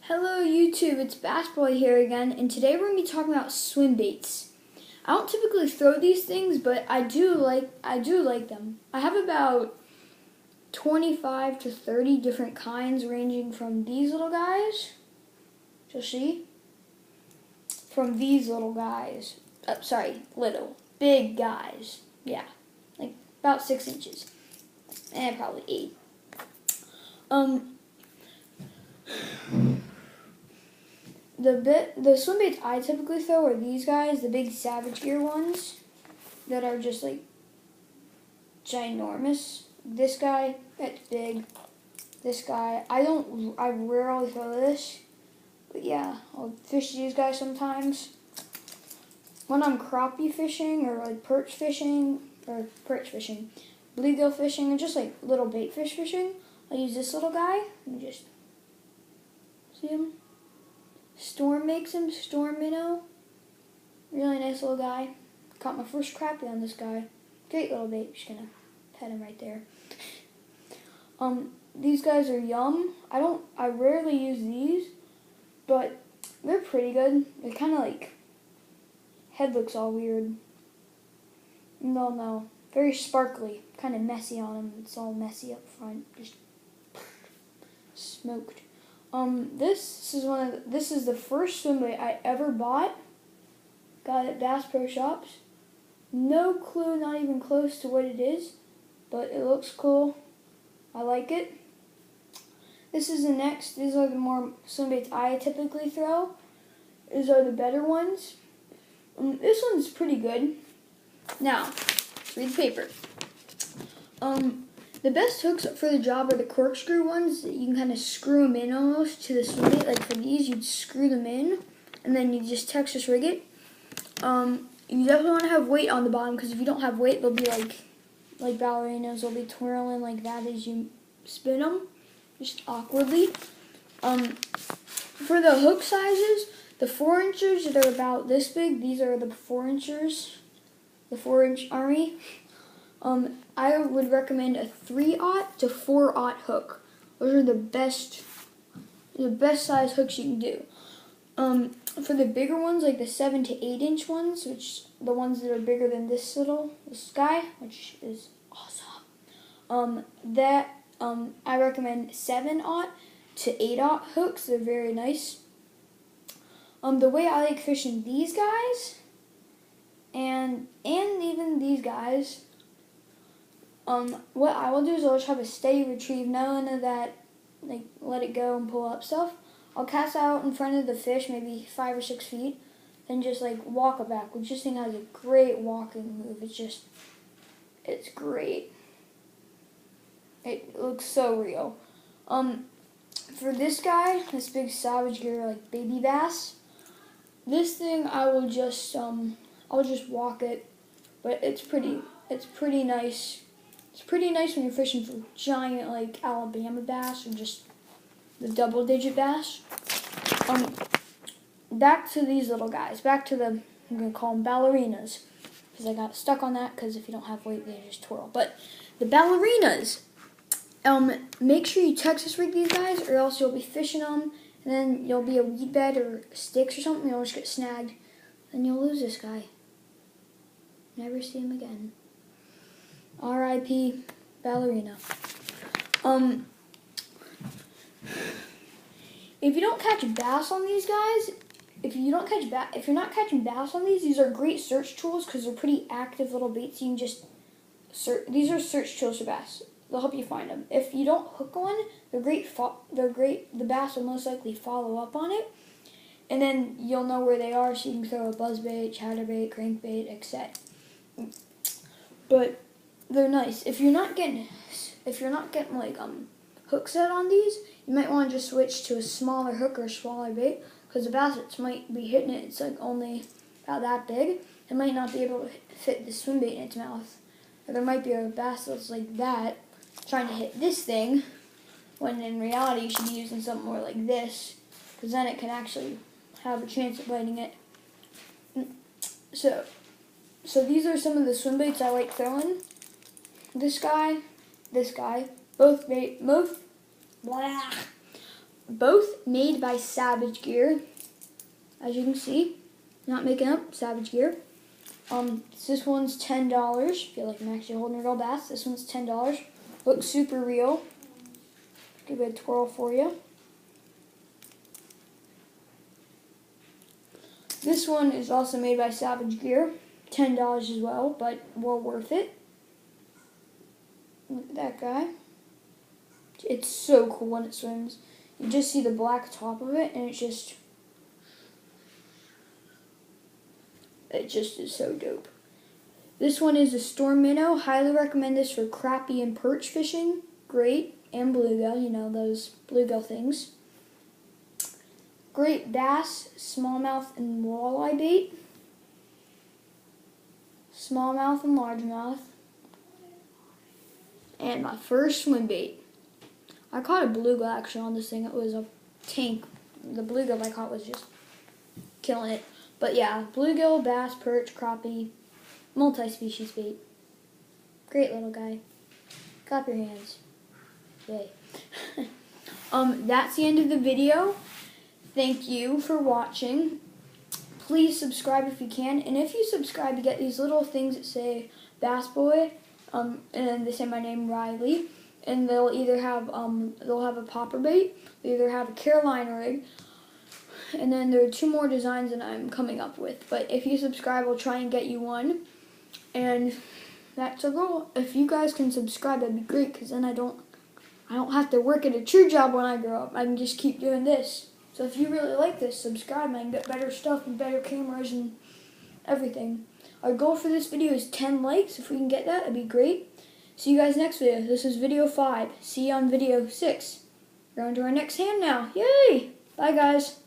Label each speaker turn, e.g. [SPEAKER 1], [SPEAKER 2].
[SPEAKER 1] Hello YouTube, it's Bass Boy here again, and today we're going to be talking about swim baits. I don't typically throw these things, but I do like them. I have about 25 to 30 different kinds, ranging from these little guys, you'll see, from these little guys, big guys, yeah, like about 6 inches, and probably 8. The swim baits I typically throw are these guys, the big Savage Gear ones that are just like ginormous. This guy, that's big. This guy, I rarely throw this, but yeah, I'll fish these guys sometimes. When I'm crappie fishing or like perch fishing, bluegill fishing, and just like little bait fish fishing, I'll use this little guy. And just see him. Storm minnow. Really nice little guy. Caught my first crappie on this guy. Great little bait. Just gonna pet him right there. These guys are yum. I rarely use these, but they're pretty good. They're kind of like, head looks all weird. No, very sparkly. Kind of messy on them. It's all messy up front. Just smoked. This is the first swim bait I ever bought. Got it at Bass Pro Shops. No clue, not even close to what it is, but it looks cool. I like it. These are the more swim baits I typically throw. These are the better ones. This one's pretty good. Now, let's read the paper. The best hooks for the job are the corkscrew ones. You can kind of screw them in almost to the swim bait. Like for these, you'd screw them in, and then you just Texas rig it. You definitely want to have weight on the bottom, because if you don't have weight, they'll be like ballerinas. They'll be twirling like that as you spin them, just awkwardly. For the hook sizes, the 4-inchers that are about this big, these are the 4-inchers, the 4-inch army. I would recommend a 3/0 to 4/0 hook. Those are the best size hooks you can do. For the bigger ones, like the 7 to 8 inch ones, which the ones that are bigger than this guy, which is awesome. I recommend 7/0 to 8/0 hooks. They're very nice. The way I like fishing these guys, and even these guys. What I will do is I'll just have a steady retrieve, none of that, like, let it go and pull up stuff. I'll cast out in front of the fish, maybe 5 or 6 feet, then just, like, walk it back, which this thing has a great walking move. It's great. It looks so real. For this guy, this big Savage Gear, like, baby bass, this thing I'll just walk it, but it's pretty nice. It's pretty nice when you're fishing for giant, like, Alabama bass or just the double-digit bass. Back to these little guys. Back to I'm going to call them ballerinas, because I got stuck on that, because if you don't have weight, they just twirl. But the ballerinas, make sure you Texas rig these guys, or else you'll be fishing them, and then you'll be a weed bed or sticks or something, you'll just get snagged, and you'll lose this guy. Never see him again. R.I.P. ballerina. If you don't catch bass on these guys, if you're not catching bass on these are great search tools, because they're pretty active little baits. You can just these are search tools for bass. They'll help you find them. If you don't hook one, they're great. The bass will most likely follow up on it, and then you'll know where they are, so you can throw a buzzbait, chatterbait, crankbait, etc. But they're nice. If you're not getting like hook set on these, you might want to just switch to a smaller hook or a smaller bait, because the bass might be hitting it. It's like only about that big. It might not be able to fit the swim bait in its mouth. Or there might be a bass that's like that trying to hit this thing, when in reality you should be using something more like this, because then it can actually have a chance at biting it. So these are some of the swim baits I like throwing. This guy, both both made by Savage Gear. As you can see, not making up, Savage Gear. This one's $10. Feel like I'm actually holding a real bass. This one's $10. Looks super real. Give it a twirl for you. This one is also made by Savage Gear. $10 as well, but well worth it. Look at that guy. It's so cool when it swims. You just see the black top of it, and it just is so dope. This one is a Storm Minnow. Highly recommend this for crappie and perch fishing. Great. And bluegill, you know, those bluegill things. Great bass, smallmouth, and walleye bait. Smallmouth and largemouth. And my first swim bait. I caught a bluegill actually on this thing. It was a tank. The bluegill I caught was just killing it. But yeah, bluegill, bass, perch, crappie, multi-species bait. Great little guy. Clap your hands. Yay. That's the end of the video. Thank you for watching. Please subscribe if you can. And if you subscribe, you get these little things that say Bass Boy. And then they say my name, Riley. And they'll either have a popper bait, they either have a Carolina rig, and then there are 2 more designs that I'm coming up with. But if you subscribe, I'll try and get you one. And that's a goal. If you guys can subscribe, that'd be great, because then I don't have to work at a true job when I grow up. I can just keep doing this. So if you really like this, subscribe and I can get better stuff and better cameras and everything. Our goal for this video is 10 likes. If we can get that, that'd be great. See you guys next video. This is video 5. See you on video 6. We're on to our next hand now. Yay! Bye, guys.